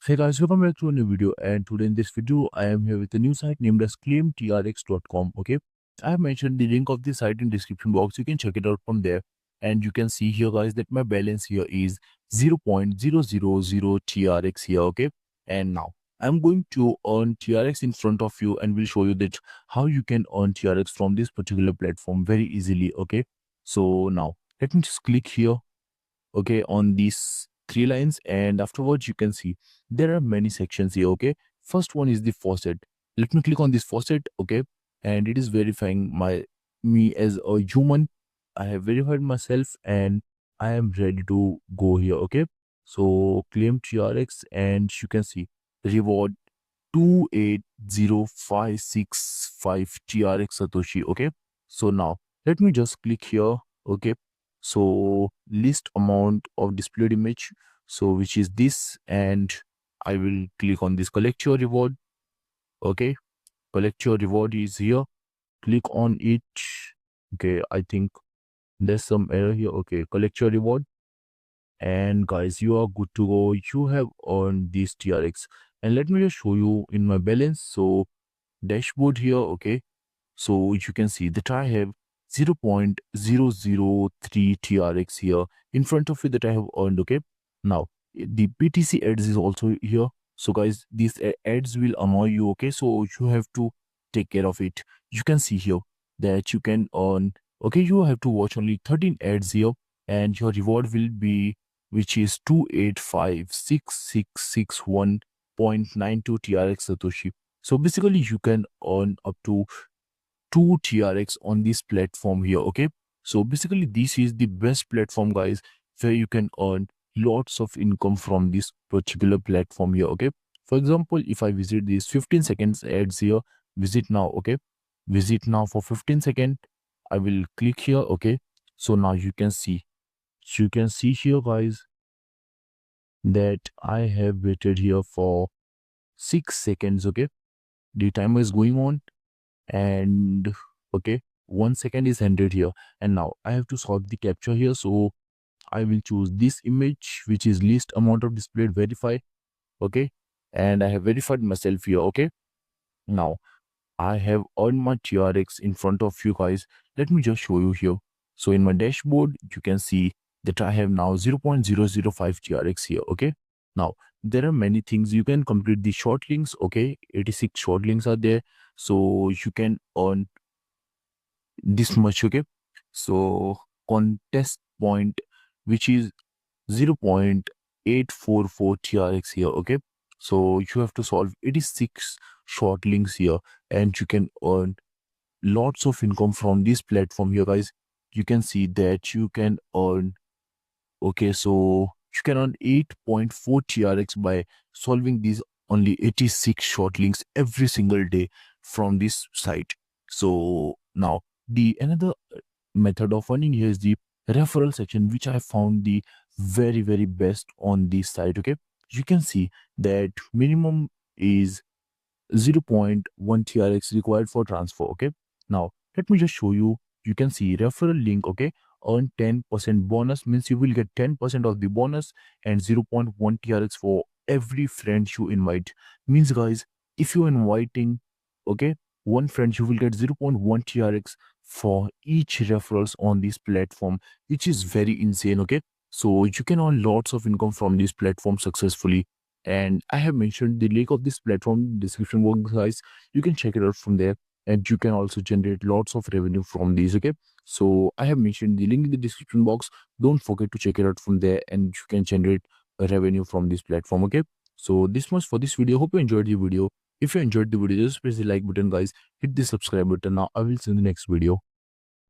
Hey guys, welcome back to a new video, and today in this video I am here with a new site named as claimtrx.com. Okay, I have mentioned the link of the site in description box. You can check it out from there, and you can see here guys that my balance here is 0.000 TRX here. Okay, and now I'm going to earn TRX in front of you and will show you that how you can earn TRX from this particular platform very easily. Okay, so now let me just click here, okay, on these three lines, and afterwards you can see there are many sections here. Okay, first one is the faucet. Let me click on this faucet. Okay, and it is verifying me as a human. I have verified myself and I am ready to go here. Okay, so claim TRX, and you can see reward 280565 TRX Satoshi. Okay, so now let me just click here. Okay, so list amount of displayed image, so which is this, and I will click on this collect your reward. Okay, collect your reward is here, click on it. Okay, I think there's some error here. Okay, collect your reward, and guys, you are good to go. You have earned this TRX, and let me just show you in my balance. So dashboard here. Okay, so you can see that I have 0.003 TRX here in front of it that I have earned. Okay, now the BTC ads is also here. So guys, these ads will annoy you. Okay, so you have to take care of it. You can see here that you can earn. Okay, you have to watch only 13 ads here, and your reward will be, which is 2856661.92 TRX Satoshi. So basically you can earn up to 2 TRX on this platform here. Okay, so basically this is the best platform guys, where you can earn lots of income from this particular platform here. Okay, for example, if I visit these 15 seconds ads here, visit now. Okay, visit now for 15 seconds. I will click here. Okay, so now you can see here guys that I have waited here for 6 seconds. Okay, the timer is going on, and okay, 1 second is ended here, and now I have to solve the captcha here. So I will choose this image, which is least amount of displayed verify. Okay, and I have verified myself here. Okay, now I have earned my TRX in front of you guys. Let me just show you here. So in my dashboard you can see that I have now 0.005 TRX here. Okay, now there are many things you can complete the short links. Okay, 86 short links are there, so you can earn this much. Okay, so contest point, which is 0.844 TRX here. Okay, so you have to solve 86 short links here, and you can earn lots of income from this platform here guys. You can see that you can earn, okay, so you can earn 8.4 TRX by solving these only 86 short links every single day from this site. So now the another method of earning here is the referral section, which I found the very best on this site. Okay, you can see that minimum is 0.1 TRX required for transfer. Okay, now let me just show you. You can see referral link. Okay, earn 10% bonus, means you will get 10% of the bonus, and 0.1 TRX for every friend you invite. Means guys, if you're inviting, okay, one friend, you will get 0.1 TRX for each referrals on this platform, which is very insane. Okay, so you can earn lots of income from this platform successfully, and I have mentioned the link of this platform in the description box guys. You can check it out from there, and you can also generate lots of revenue from these. Okay, so I have mentioned the link in the description box. Don't forget to check it out from there, and you can generate a revenue from this platform. Okay, so this much for this video. Hope you enjoyed the video. If you enjoyed the video, just press the like button guys, hit the subscribe button. Now I will see you in the next video.